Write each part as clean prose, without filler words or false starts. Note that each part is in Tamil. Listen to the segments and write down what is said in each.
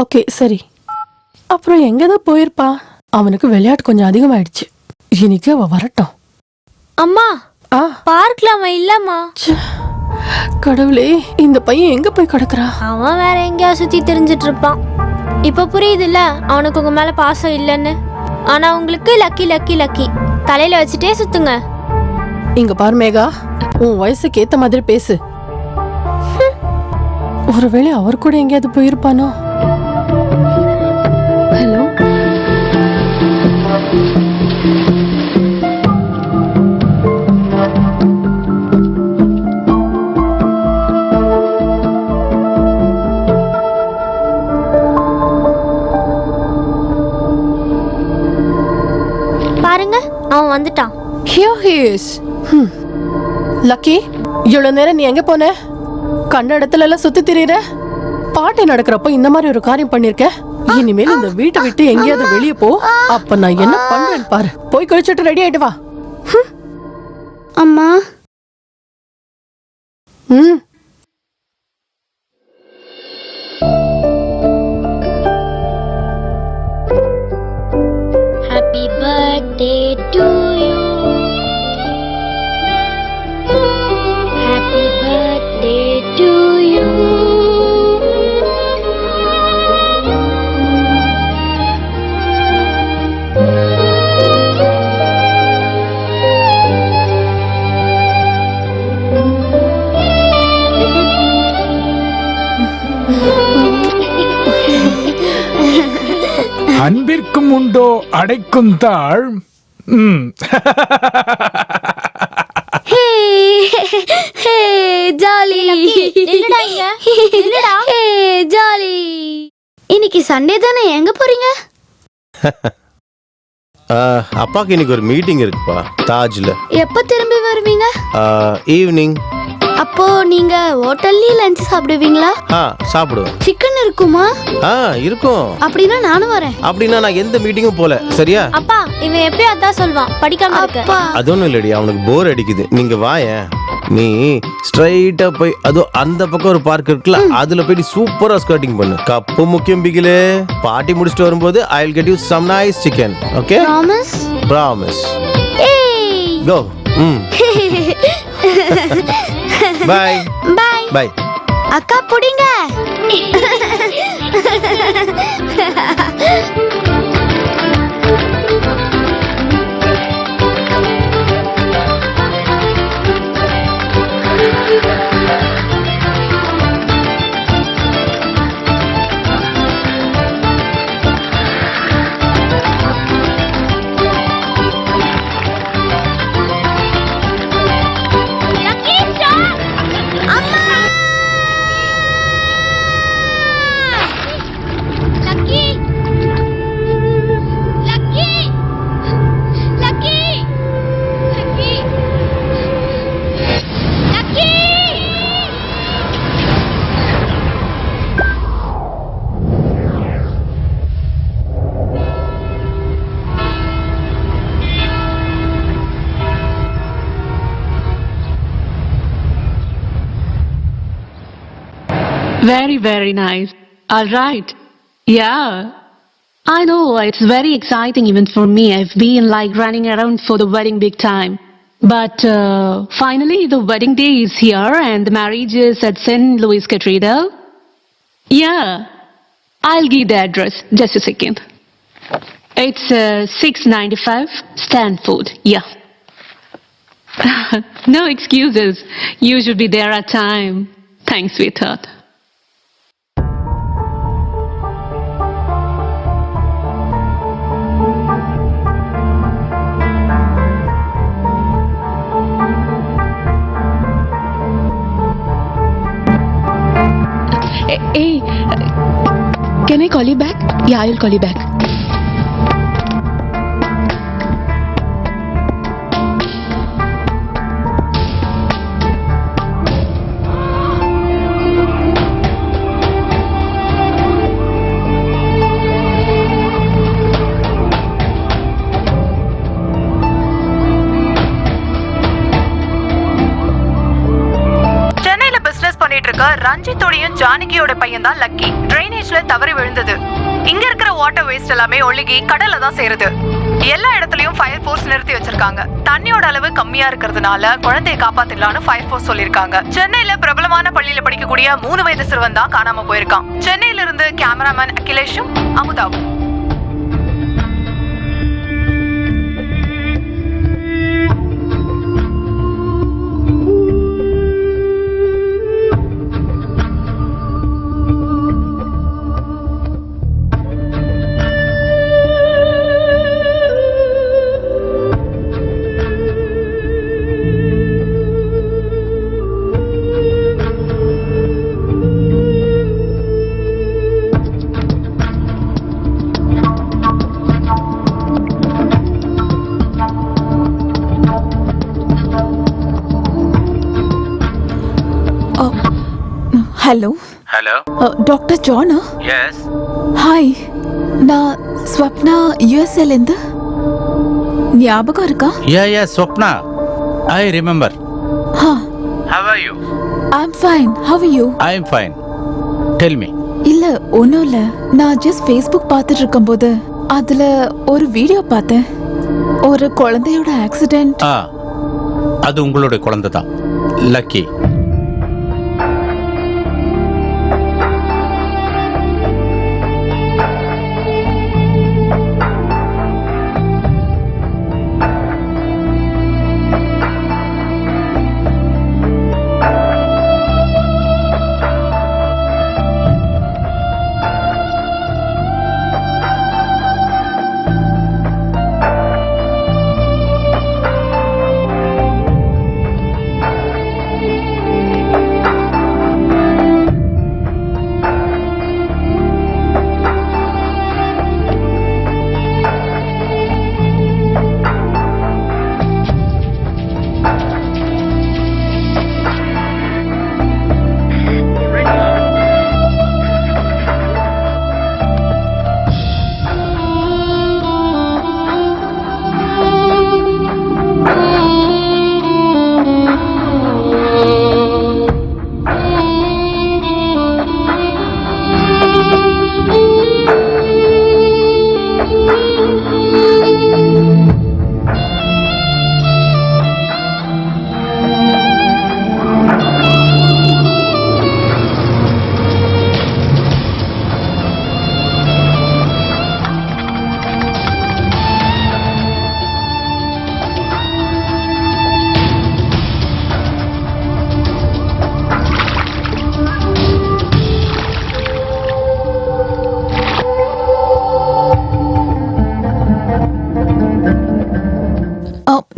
ஓகே சரி. அப்புறம் எங்கதான் போயிருப்பா? அவனுக்கு விளையாட்டு கொஞ்சம் அதிகமாயிடுச்சு. இன்னைக்கு அவ வரட்டும். அம்மா ஆ பார்க்ல அவன் இல்லம்மா. கடவுளே, இந்த பையன் எங்க போய் கிடக்குறா? அவன் வேற எங்கேயாவது சுத்தி தெரிஞ்சிட்டு இருப்பான். இப்ப புரியுதுல்ல அவனுக்கு உங்க மேல பாசம் இல்லைன்னு. ஆனா உங்களுக்கு லக்கி லக்கி லக்கி. தலையில வச்சுட்டே சுத்துங்க. இங்க பாரு மேகா, உன் வயசுக்கு ஏத்த மாதிரி பேசு. ஒருவேளை அவர் கூட எங்கேயாவது போயிருப்பானோ? ஹலோ, பாருங்க அவன் வந்துட்டான். Here he is. லக்கி, இவ்வளவு நேரம் நீ எங்க போன? கண்ட இடத்துல எல்லாம் சுத்தி திரியிற. பாட்டி நடக்கிறப்ப இந்த மாதிரி ஒரு காரியம் பண்ணிருக்க. இனிமேல் இந்த வீட்டை விட்டு எங்கேயாவது வெளியே போ. அப்ப நான் என்ன பண்றேன் பாரு. போய் குளிச்சுட்டு ரெடி ஆயிட்டு வா. அம்மா ம் Happy birthday to you. Happy birthday to you. அன்பிற்கும் உண்டோ அடைக்கும் தாழ். Jolly jolly. இன்னைக்கு சண்டே தானே, எங்க போறீங்க? அப்பாக்கு இன்னைக்கு ஒரு மீட்டிங் இருக்குப்பா தாஜ்ல. எப்ப திரும்பி வருவீங்க? ஈவினிங். அப்போ நீங்க ஹோட்டல்லயே லஞ்ச் சாப்பிடுவீங்களா? சாப்பிடுவேன். சிக்கன் இருக்குமா? இருக்கும். அப்படின்னா நானும் வரேன். அப்படின்னா நான் எந்த மீட்டிங்கும் போல. சரியா? அப்பா இவன் எப்பயும் அதான் சொல்வான், படிக்காம இருக்க. அது ஒண்ணும் இல்லடி, அவனுக்கு போர் அடிக்குது. நீங்க வாயேன். நீ ஸ்ட்ரைட்டா போய் அதோ அந்த பக்கம் ஒரு பார்க் இருக்குல்ல, அதுல போய் சூப்பரா ஸ்கர்ட்டிங் பண்ணு. கப்பு முக்கியம் பிகிலே. பார்ட்டி முடிச்சிட்டு வரும்போது I will get you some nice chicken. Okay? Promise? Promise. Hey go. By by by. அக்கா புடிங்க. very, very nice. All right. Yeah. I know, it's very exciting even for me. I've been like running around for the wedding big time. But finally the wedding day is here and the marriage is at St. Louis Cathedral. Yeah. I'll give the address. Just a second. It's 695 Stanford. Yeah. No excuses. You should be there at time. Thanks, sweetheart. Hey, can I call you back? Yeah, I will call you back. ரஞ்சித்தோடையும் ஜானகியோட பையன் தான் லக்கி. ட்ரைனேஜ்ல தவறி விழுந்தது. இங்க இருக்கிற வாட்டர் வேஸ்ட் எல்லாமே ஒழுகி கடல்ல தான் சேருது. எல்லா இடத்துலயும் ஃபயர் ஃபோர்ஸ் நிறுத்தி வச்சிருக்காங்க. தண்ணியோட அளவு கம்மியா இருக்கிறதுனால குழந்தையை காப்பாத்திடலாம்னு ஃபயர் ஃபோர்ஸ் சொல்லிருக்காங்க. சென்னையில பிரபலமான பள்ளியில படிக்கக்கூடிய 3 வயது சிறுவன் தான் காணாம போயிருக்கான். சென்னையில இருந்து கேமராமேன் அகிலேஷும் அமுதாவும். ஹலோ ஹலோ டாக்டர் ஜானா? எஸ். ஹாய், நான் ஸ்வப்னா யூஎஸ்ஏலேருந்து. ஞாபகம் இருக்கா? Yeah Swapna, I remember. Ah, how are you? I am fine. How are you? I am fine. Tell me. இல்ல ஒன்றும் இல்லை, நான் ஜஸ்ட் ஃபேஸ்புக் பார்த்துட்டு இருக்கும்போது அதில் ஒரு வீடியோ பார்த்தேன். ஒரு குழந்தையோட ஆக்சிடென்ட். அது உங்களோட குழந்தை தான், லக்கி.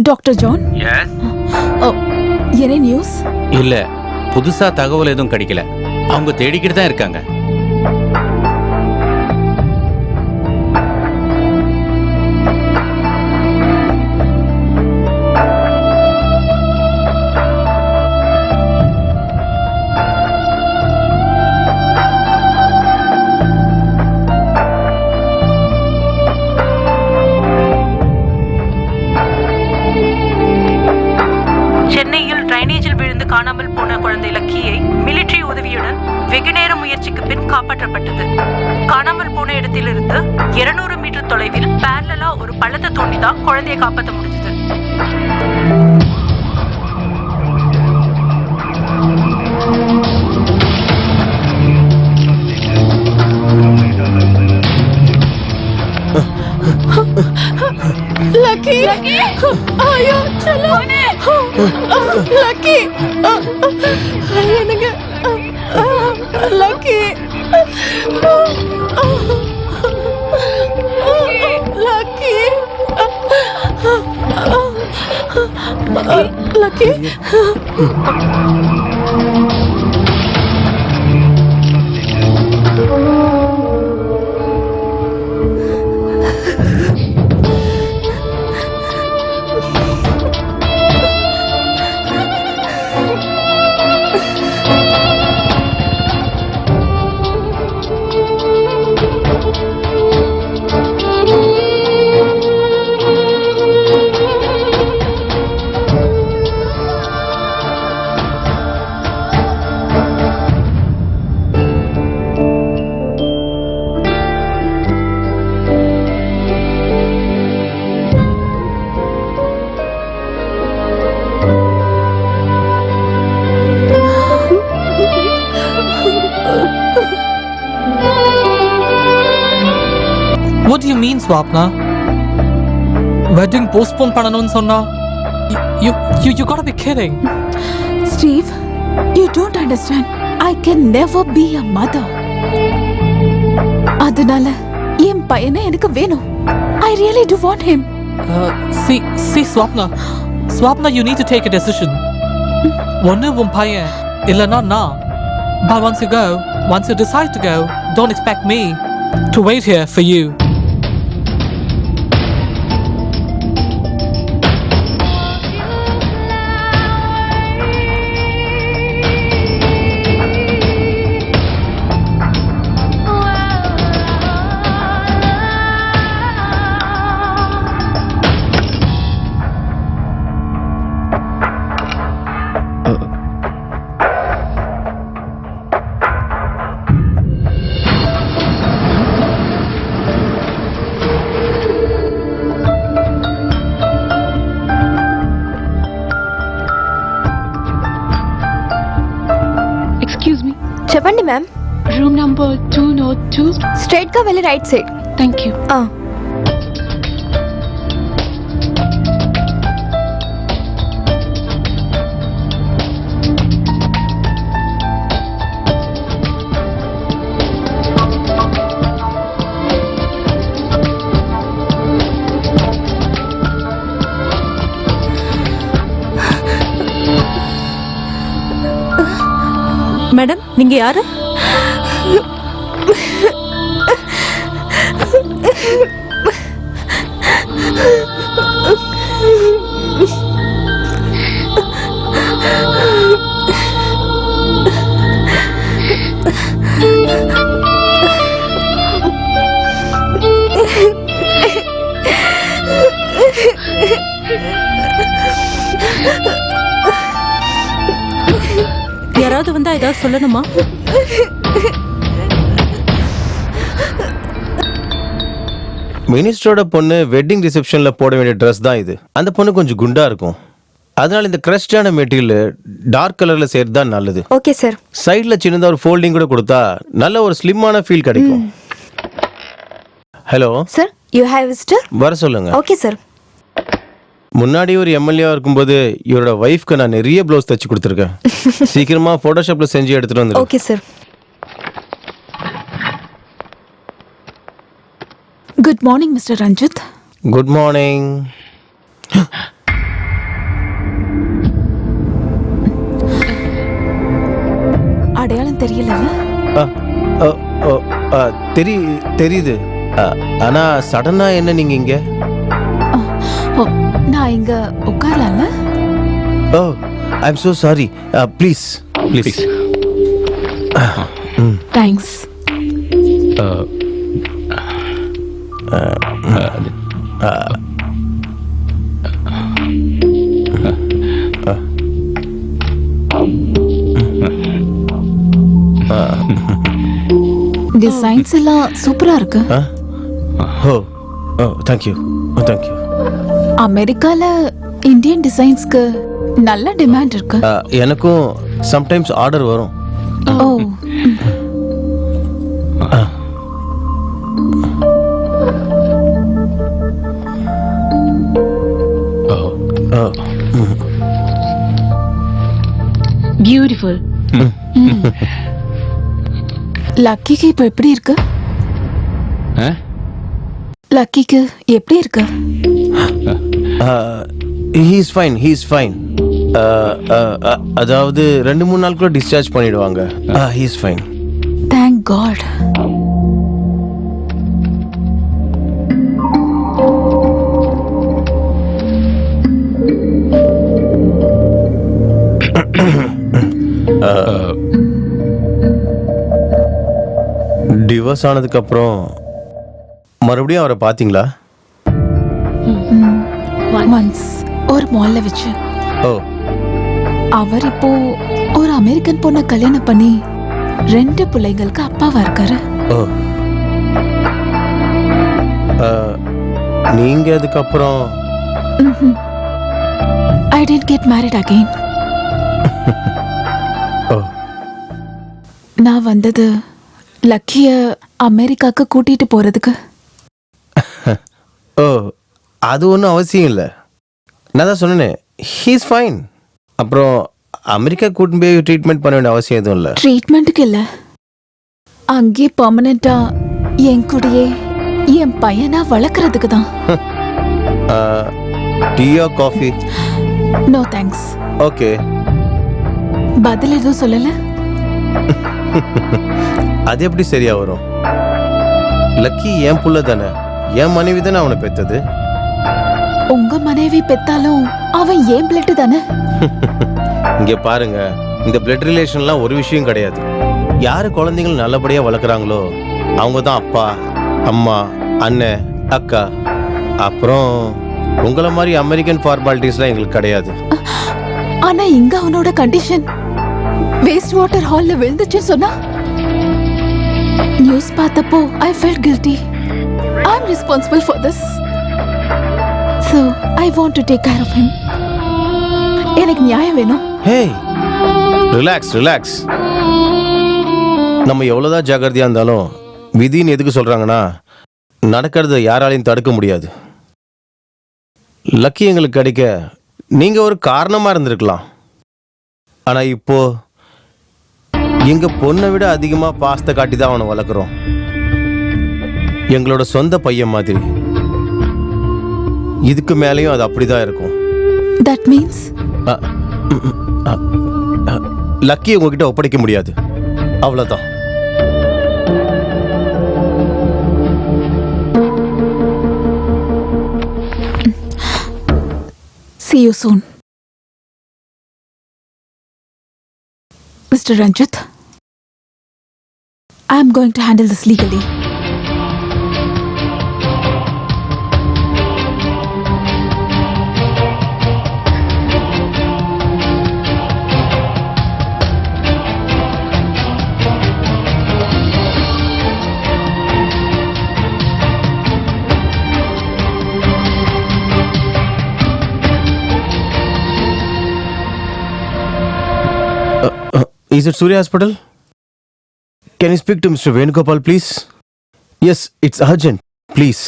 Doctor John, yes. என்ன நியூஸ்? இல்ல, புதுசா தகவல் எதுவும் கிடைக்கல. அவங்க தேடிக்கிட்டு தான் இருக்காங்க. ட்ரைனேஜில் விழுந்து காணாமல் போன குழந்தை லக்கியை மிலிட்டரி உதவியுடன் வெகுநேர முயற்சிக்கு பின் காப்பாற்றப்பட்டது. காணாமல் போன இடத்திலிருந்து 200 மீட்டர் தொலைவில் பேரலா ஒரு பள்ளத்தை தோண்டிதான் குழந்தையை காப்பாற்ற முடிஞ்சது. लकी, आयो चलो लकी, எனக்கு lucky, lucky, lucky. What do you mean, Swapna? Wedding postpone பண்ணனும்னு சொன்னா you gotta be kidding. Steve, you don't understand. I can never be a mother. அதனால என் பையனை எனக்கு வேணும். I really do want him. See, Swapna, you need to take a decision. ஒன்னு உன் பையன் இல்லனா நான். But once you decide to go, don't expect me to wait here for you. Excuse me. చెప్పండి మ్యామ్. Room number 202. స్ట్రైట్ గా వెళ్ళి right side. Thank you. Madam, நீங்க யாரு? யாராவது வந்தா ஏதாவது சொல்லணுமா? மினிஸ்டரோட பொண்ணு வெட்டிங் ரிசெப்ஷன்ல போட வேண்டிய ட்ரெஸ் தான் இது. அந்த பொண்ணு கொஞ்சம் குண்டா இருக்கும். அதனால இந்த கிரஸ்டான மெட்டீரியல் டார்க் கலர்ல சேர்த்து தான் நல்லது. Okay sir. சைடுல சின்னதா ஒரு ஃபோல்டிங் கூட கொடுத்தா நல்ல ஒரு ஸ்லிம்மான ஃபீல் கிடைக்கும். Hello sir, you have visitor? வர சொல்லுங்க. Okay sir. முன்னாடி ஒரு எம்எல்ஏவா இருக்கும்போது இவரோட ஒய்ஃப்க்கு நான் நிறைய ப்ளவுஸ் தச்சு கொடுத்துருக்கேன். சீக்கிரமா போட்டோஷாப்ல செஞ்சு எடுத்துட்டு வந்து. Okay sir. Good morning mister Ranjith. Good morning. அடையாளம் தெரியல. தெரியுது. ஆனா சடனா என்ன நீங்க இங்க? நான் இங்க உட்காரலாம்ல? ஓ, I am so sorry. Please. Thanks. Designs எல்லாம் சூப்பரா இருக்கு. ஓ, தேங்க் யூ. Thank you. அமெரிக்கால இந்தியன் டிசைன்ஸ்க்கு நல்ல டிமாண்ட் இருக்கு. எனக்கும் சம்டைம்ஸ் ஆர்டர் வரும். ஓ, Beautiful. லக்கிக்கு இப்ப எப்படி இருக்கு? லக்கிக்கு எப்படி இருக்கு? he is fine. அதாவது 2-3 நாளுக்குள்ள டிஸ்சார்ஜ் பண்ணிடுவாங்க. he is fine. Thank God. Divorce ஆனதுக்கு அப்புறம் மறுபடியும் அவரை பாத்தீங்களா? ஒன்ஸ் ஒரு மால்ல வச்சு. ஓ, அவர் இப்போ ஒரு அமெரிக்கன் பொண்ணை கல்யாணம் பண்ணி 2 பிள்ளைங்களுக்கு அப்பாவா இருக்காரு. ஓ, நீங்க அதுக்கப்புறம்? I didn't get married again. ஓ, நான் வந்தது லக்கிய அமெரிக்காக்கு கூட்டிட்டு போறதுக்கு. ஓ அது ஒன்றும் அவசியம் இல்லை. நான் தான் சொன்னேனே, ஹீஸ் ஃபைன். அப்புறம் அமெரிக்கா கூட்டின்னு போய் ட்ரீட்மெண்ட் பண்ண வேண்டிய அவசியம் எதுவும் இல்லை. ட்ரீட்மெண்ட்டுக்கு இல்ல, அங்கே பர்மனண்டா என் கூடயே என் பையனா வளர்க்கறதுக்கு தான். டீயா காஃபி? No thanks. ஓகே. பதில் எதுவும் சொல்லல. அது எப்படி சரியா வரும்? லக்கி என் புள்ள தானே, என் மனைவி தானே அவனை பெத்தது. உங்க மனைவி பெத்தாலும் அவன் ஏன் பிளட் தானே. இங்க பாருங்க, இந்த பிளட் ரிலேஷன்லாம் ஒரு விஷயம் கிடையாது. யாரு குழந்தைகள் நல்லபடியா வளர்க்குறாங்களோ அவங்க தான் அப்பா, அம்மா, அண்ணன், அக்கா. அப்புறம் உங்களை மாதிரி அமெரிக்கன் ஃபார்மாலிட்டிஸ்லாம் எங்களுக்கு கிடையாது. ஆனா இங்க அவனோட கண்டிஷன் வேஸ்ட் வாட்டர் ஹால்ல விழுந்துச்சு சொன்னா நியூஸ் பார்த்தப்போ I felt guilty. I am responsible for this. So I want to take care of him. எனக்கு நியாயம் வேணும். ஹே ரிலாக்ஸ் ரிலாக்ஸ். நம்ம எவ்வளோதான் ஜாக்கிரதையா இருந்தாலும் விதின்னு எதுக்கு சொல்றாங்கன்னா, நடக்கிறத யாராலையும் தடுக்க முடியாது. லக்கி எங்களுக்கு கிடைக்க நீங்க ஒரு காரணமா இருந்திருக்கலாம். ஆனா இப்போ எங்க பொண்ணை விட அதிகமா பாசத்தை காட்டி தான் அவனை வளர்க்குறோம். எங்களோட சொந்த பையன் மாதிரி. இதுக்கு மேலேயும் அது அப்படிதான் இருக்கும். That means லக்கி உங்ககிட்ட ஒப்படைக்க முடியாது, அவ்வளவுதான். see you soon. Mr. Ranjit, I am going to handle this legally. Is it Surya Hospital? Can you speak to Mr. Venugopal, please? Yes, it's urgent. Please.